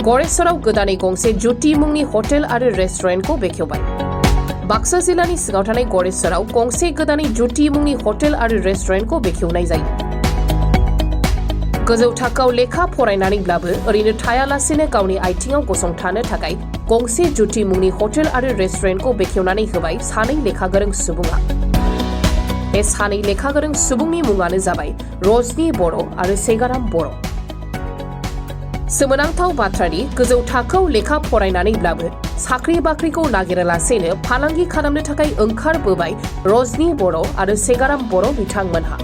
गरेसराव गोदानै गंसे जुटि मुंनि हटेल आरो रेस्टुरेन्टखौ बेखेवबाय। बाक्सा जिल्लानि सिङाव थानाय गरेसराव गंसे गोदानै जुटि मुंनि हटेल आरो रेस्टुरेन्टखौ बेखेवनाय जायो। गोजौ थाखोआव लेखा फरायनानैब्लाबो ओरैनो थायालासेनो गावनि आथिङाव गसंथानो थाखाय गंसे जुटि मुंनि हटेल आरो रेस्टुरेन्टखौ बेखेवनानै होबाय सानै लेखा गोरों सुबुङा। बे सानै लेखा गोरों सुबुंनि मुङानो जाबाय रजनि बर' आरो सेगाराम बर'। सोमोनांथाव बाथ्रानि गोजौ थाखोआव लेखा फरायनानैब्लाबो साख्रि बाख्रिखौ नागिरालासेनो फालांगि खालामनो थाखाय ओंखारबोबाय रजनि बर' आरो सेगाराम बर' बिथांमोनहा।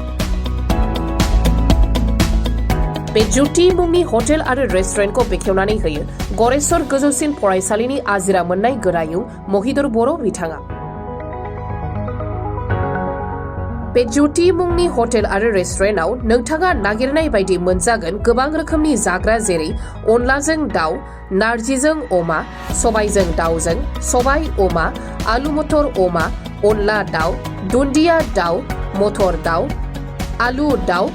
बे जुटि मुंनि हटेल आरो रेस्टुरेन्टखौ बेखेवनानै होयो गरेसर गोजौसिन फरायसालिनि आजिरा मोननाय गोरायुं महिदुर बर' बिथाङा। बे जुटि मुंनि हटेल आरो रेस्टुरेन्टआव नोंथाङा नागिरनाय बायदि मोनजागोन गोबां रोखोमनि जाग्रा जेरै अनलाजों दाउ, नारजिजों अमा, सबायजों दाउजों, सबाय अमा, आलु मटर अमा, अनला दाउ, दुन्दिया दाउ, मटर दाउ, आलु दाउ,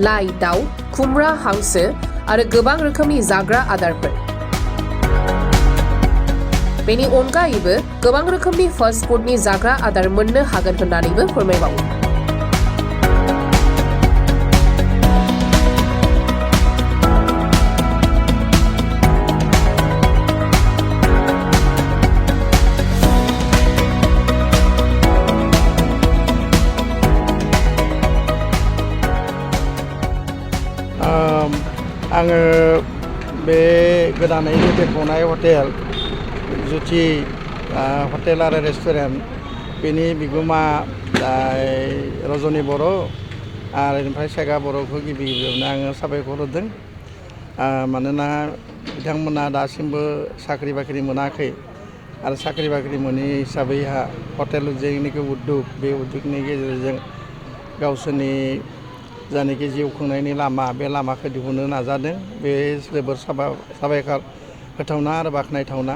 लाइ दाउ, खुमब्रा हांसो आरो गोबां रोखोमनि जाग्रा आदारफोर। बेनि अनगायैबो गोबां रोखोमनि फास्ट फुडनि जाग्रा आदार मोननो हागोन होननानैबो फोरमायबावो। आङो बे गोदानै बेखेवनाय हटेल जुटि हटेल आरो रेस्टुरेन्ट बेनि बिगोमा रजनि बर' आरो ओमफ्राय सेगा बर'खौ गिबि गिबियावनो आङो साबायखर होदों। मानोना बिथांमोना दासिमबो साख्रि बाख्रि मोनाखै आरो साख्रि बाख्रि मोनै हिसाबैहा हटेल जेनिखि उद्योग बे उद्योगनि गेजेरजों गावसोरनि जायनाखि जिउ खुंनायनि लामा बे लामाखौ दिहुननो नाजादों। बे जोबोर साबायखर होथावना आरो बाख्नायथावना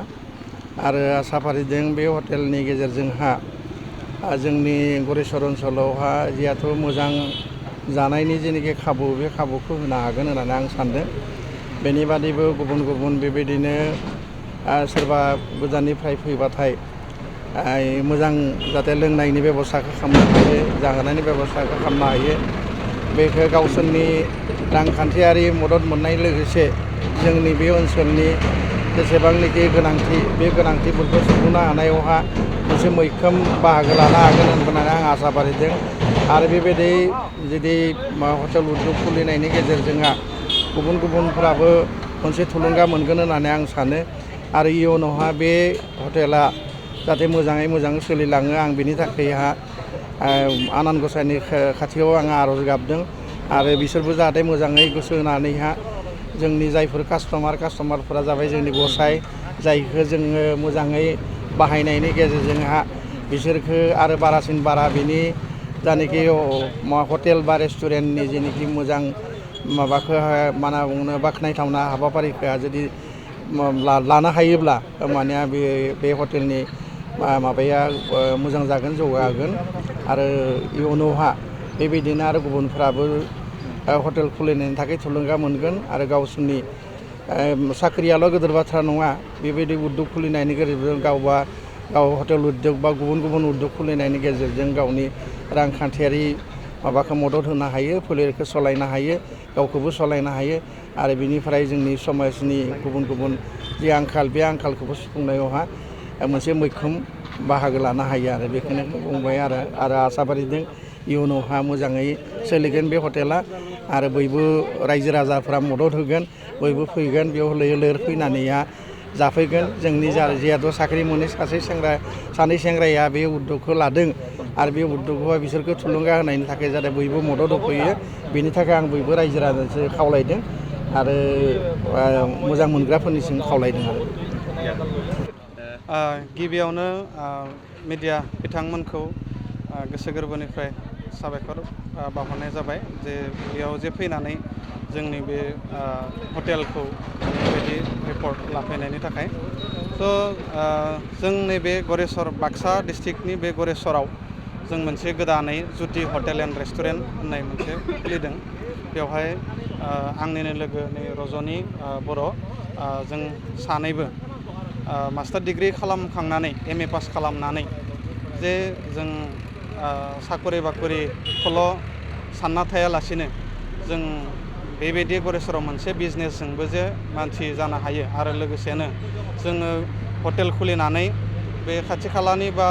आरो आसा फारिदों बे हटेलनि गेजेरजोंहा जोंनि गरेसर ओनसोलावहा जिहेथु मोजां जानायनि जेनाखि खाबु बे खाबुखौ होनो हागोन होननानै आं सानदों। बेनि बादैबो गुबुन गुबुन बेबायदिनो सोरबा गोजाननिफ्राय फैबाथाय मोजां जाहाथे लोंनायनि बेब'स्थाखौ खालामनो हायो, जाहोनायनि बेब'स्थाखौ खालामनो हायो। बेखौ गावसोरनि रांखान्थियारि मदद मोननाय लोगोसे जोंनि बे ओनसोलनि जेसेबांनाखि गोनांथि बे गोनांथिफोरखौ सुफुंनो हानायावहा मोनसे मैखोम बाहागो लानो हागोन होननानै आं आसा फारिदों। आरो बेबायदि जुदि हटेल उद्योग खुलिनायनि गेजेरजोंहा गुबुन गुबुनफ्राबो मोनसे थुलुंगा मोनगोन होननानै आं सानो। आरो इयुनावहा बे हटेला जाहाथे मोजाङै मोजां सोलिलाङो आं बेनि थाखायहा आनान गसाइनि खाथियाव आङो आर'ज गाबदों। आरो बिसोरबो जाहाथे मोजाङै गोसो होनानैहा जोंनि जायफोर कास्टमारफोरा जाबाय जोंनि गसाइ, जायखौ जोङो मोजाङै बाहायनायनि गेजेरजोंहा बिसोरखो आरो बारासिन बारा बिनि जायनाखि हटेल बा रेस्टुरेन्टनि जेनाखि मोजां माबाखौ मा होनना बुङो बाख्नायथावना हाबाफारिखौ जुदि लानो हायोब्ला माने बे हटेलनि माबाया मोजां जागोन, जौगागोन। आरो इयुनावहा बेबायदिनो आरो गुबुनफ्राबो हटेल खुलिनायनि थाखाय थुलुंगा मोनगोन आरो गावसोरनि साख्रियाल' गिदिर बाथ्रा नङा। बेबायदि उद्योग खुलिनायनि गेजेरजों गाव हटेल उद्योग बा गुबुन गुबुन उद्योग खुलिनायनि गेजेरजों गावनि रांखान्थियारि माबाखौ मदद होनो हायो, फोलेरखौ सालायनो हायो, गावखौबो सालायनो हायो। आरो बिनिफ्राय जोंनि समाजनि गुबुन गुबुन जि आंखाल बे आंखालखौबो सुफुंनायावहा मोनसे मैखोम बाहागो लानो हायो। आरो बेखौनो बुंबाय आरो आसा फारिदों इयुनावहा मोजाङै सोलिगोन बे हटेला आरो बयबो रायजो राजाफ्रा मदद होगोन, बयबो फैगोन बेयाव लैहोर फैनानैहा जाफैगोन। जोंनि जिहेथु साख्रि मोनै सानै सेंग्राया बे उद्योगखौ लादों आरो बे उद्योगखौ बिसोरखौ थुलुंगा होनायनि थाखाय जाहाथे बयबो मदद होफैयो बेनि थाखाय आं बयबो रायजो राजाखौ खावलायदों आरो मोजां मोनग्राफोरनिसिम खावलायदों। गिबियावनो मिडिया बिथांमोनखौ गोसो गोरबोनिफ्राय साबायखर बावहरनाय जाबाय जे बेयाव जे फैनानै जोंनि बे हटेलखौ बेबायदि रिपर्ट लाफैनायनि थाखाय। जोंनि बे गरेसर बाक्सा डिस्ट्रिक्टनि बे गरेसराव जों मोनसे गोदानै जुटि हटेल एन्ड रेस्टुरेन्ट होननाय मोनसे खुलिदों। बेवहाय आंनिनो लोगो नै रजनी बर' जों सानैबो मास्टार डिग्री खालामखांनानै MA पास खालामनानै जे जों साखरि बाखरिखौल' सानना थायालासिनो जों बेबायदि गरेस्वराव मोनसे बिजनेसजोंबो जे मानसि जानो हायो आरो लोगोसेनो जोङो हटेल खुलिनानै बे खाथि खालानि बा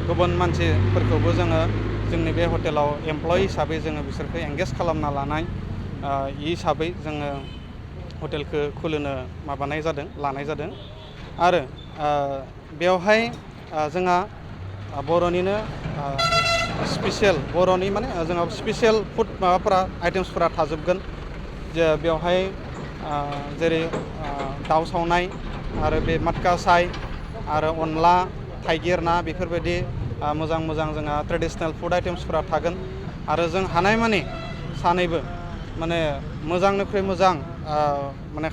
गुबुन मानसिफोरखौबो जोङो जोंनि बे हटेलाव एमप्लय हिसाबै जोङो बिसोरखौ एंगेज खालामना लानाय हिसाबै जोङो हटेलखौ खुलिनो लानाय जादों आरो बेवहाय जोंहा बर'निनो स्पेसियेल बर'नि माने जोंहा स्पेसियेल फुड माबाफोरा आइटेम्सफोरा थाजोबगोन जे बेवहाय जेरै दाउ सावनाय आरो बे माटका साय आरो अनला थाइगिर ना बेफोरबायदि मोजां जोंहा ट्रेडिसनेल फुड आइटेम्सफोरा थागोन आरो जों हानायमानि सानैबो माने मोजांनिख्रुइ मोजां माने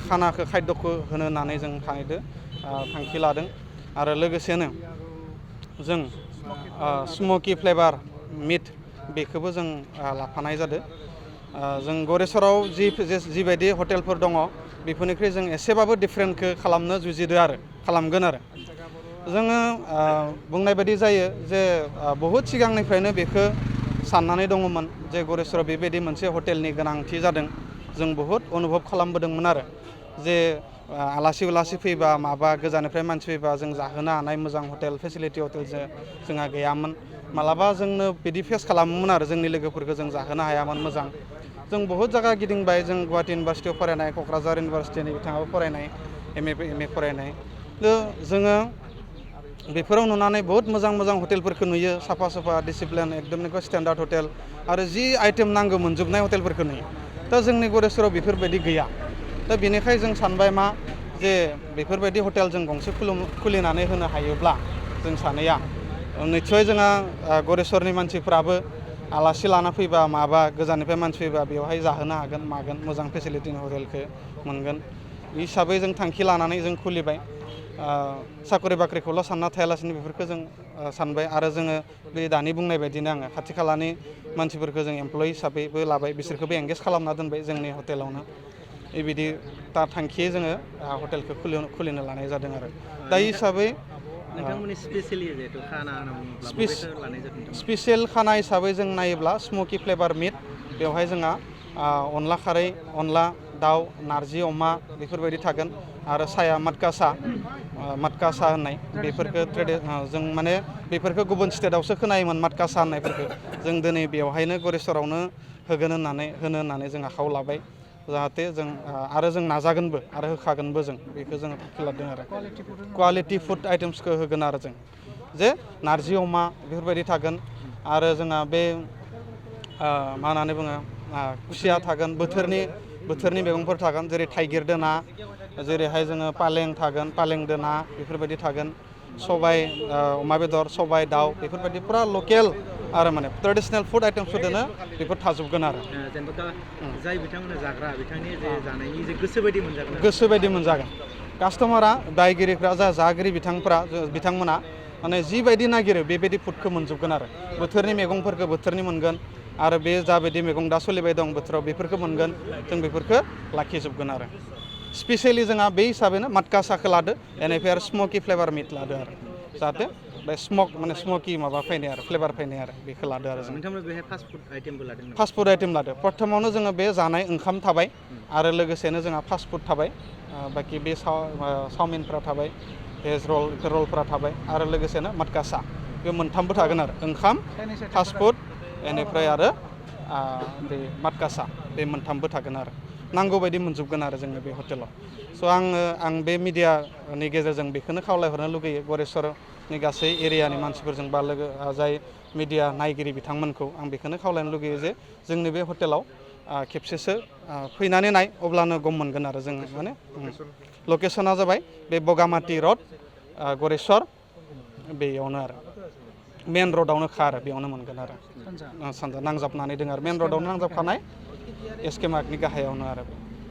खायद'खौ होनो होननानै जों थांखि लादों आरो लोगोसेनो जों स्मकि फ्लेभार मिट बेखौबो जों लाफानाय जादों जों गरेस्वराव जिबायदि हटेलफोर दङ बेफोरनिख्रुइ जों एसेबाबो डिफारेन्टखौ खालामगोन आरो जोङो बुंनाय बायदि जायो जे बहुद सिगांनिफ्रायनो बेखौ साननानै दङमोन जे गरेस्वराव बेबायदि मोनसे हटेलनि गोनांथि जादों जों बहुद अनुभब खालामबोदोंमोन आरो जे आलासि फैबा माबा गोजाननिफ्राय मानसि फैबा जों जाहोनो हानाय मोजां हटेल फेसिलिटि जोंहा गैयामोन मालाबा जोंनो बिदि फेस खालामोमोन आरो जोंनि लोगोफोरखौ जों जाहोनो हायामोन मोजां जों बहुद जायगा गिदिंबाय जों गुवाहाटि इउनिभारसिटियाव फरायनाय क'क्राझार इउनिभारसिटिनि बिथाङाबो फरायनाय MA फरायनाय जोङो बेफोराव नुनानै बहुत मोजां हटेलफोरखौ नुयो साफा डिसिप्लिन एकदम स्टेन्डार्ड हटेल आरो जि आइटेम नांगौ मोनजोबनाय हटेलफोरखौ नुयो दा जोंनि गरेस्वराव बेफोरबायदि गैया दा बेनिखाय जों सानबाय मा जे बेफोरबायदि हटेल जों गंसे खुलिनानै होनो हायोब्ला जों सानैया निस्सय जोंहा गरेस्वरनि मानसिफ्राबो आलासि लाना फैबा माबा गोजाननिफ्राय मानसि फैबा बेवहाय जाहोनो हागोन मागोन मोजां फेसिलिटिनि हटेलखौ मोनगोन हिसाबै जों थांखि लानानै जों खुलिबाय साखरि बाख्रिखौल' सानना थायालासिनो बेफोरखौ जों सानबाय आरो जोङो बे दानि बुंनाय बायदिनो आङो खाथि खालानि मानसिफोरखौ जों एमप्लय हिसाबैबो लाबाय बिसोरखौबो एंगेज खालामना दोनबाय जोंनि हटेलावनो बेबायदि थांखियै जोङो हटेलखौ खुलिनो लानाय जादों आरो दा हिसाबै नोंथांमोननि स्पेसियेलि जिहेतु खाना स्पेसियेल खाना हिसाबै जों नायोब्ला स्मकि फ्लेभार मिट बेवहाय जोंहा अनला खारै अनला दाउ नारजि अमा बेफोरबायदि थागोन आरो साया माटका सा होननाय बेफोरखौ जों माने बेफोरखौ गुबुन स्टेटआवसो खोनायोमोन माटका सा होननायफोरखौ जों दिनै बेवहायनो गरेस्वरावनो होनो होननानै जों आखायाव लाबाय जाहाथे जों आरो जों नाजागोनबो आरो होखागोनबो जों बेखौ जोङो थांखि लादों आरो क्वालिटि फुड आइटेम्सखौ होगोन आरो जों जे नारजि अमा बेफोरबायदि थागोन आरो जोंहा बे मा होननानै बुङो खुसिया थागोन बोथोरनि मैगंफोर थागोन जेरै थाइगिरदो ना जेरैहाय जोङो पालें थागोन पालेंदो ना बेफोरबायदि थागोन सबाय अमा बेदर सबाय दाउ बेफोरबायदि फुरा लकेल आरो माने ट्रेडिसनेल फुड आइटेम्सफोरजोंनो बेफोर थाजोबगोन आरो जेनेबा जाय बिथांमोना जाग्रा बिथांनि जे जानायनि जे गोसो बायदि मोनजागोन कास्टमारा बायगिरिफ्रा जागिरि बिथांमोना माने जिबायदि नागिरो बेबायदि फुडखौ मोनजोबगोन आरो बोथोरनि मैगंफोरखौ बोथोरनि मोनगोन आरो बे जाबायदि मैगं दा सोलिबाय दं बोथोराव बेफोरखौ मोनगोन जों बेफोरखौ लाखिजोबगोन आरो स्पेसियेलि जोंहा बे हिसाबैनो माटका साखौ लादो बेनिफ्राय आरो स्मकि फ्लेभार मिट लादो आरो जाहाथे बे स्मकि माबा फैनाय आरो फ्लेभार फैनाय आरो बेखौ लादो आरो जों नोंथांमोना बेहाय फास्ट फुड आइटेम लादो प्रथमावनो जोङो बे जानाय ओंखाम थाबाय आरो लोगोसेनो जोंहा फास्ट फुड थाबाय बाखि बे चावमिनफ्रा थाबाय भेज रलफ्रा थाबाय आरो लोगोसेनो माटका सा बे मोनथामबो थागोन आरो ओंखाम फास्ट फुड बेनिफ्राय आरो बे माटका सा बे मोनथामबो थागोन आरो नांगौ बायदि मोनजोबगोन आरो जोङो बे हटेलाव स' आं बे मिडियानि गेजेरजों बेखौनो खावलायहरनो लुगैयो गरेस्वरनि गासै एरियानि मानसिफोरजों बा जाय मिडिया नायगिरि बिथांमोनखौ आं बेखौनो खावलायनो लुगैयो जे जोंनि बे हटेलाव खेबसेसो फैनानै नाय अब्लानो गम मोनगोन आरो जों माने लकेसना जाबाय बे बगामाथि रड गरेस्वर बेयावनो आरो मेन रडआवनोखा आरो बेयावनो मोनगोन आरो सानजा नांजाबनानै दङ आरो मेन रडआवनो नांजाबखानाय एसके मार्कनि गाहायावनो आरो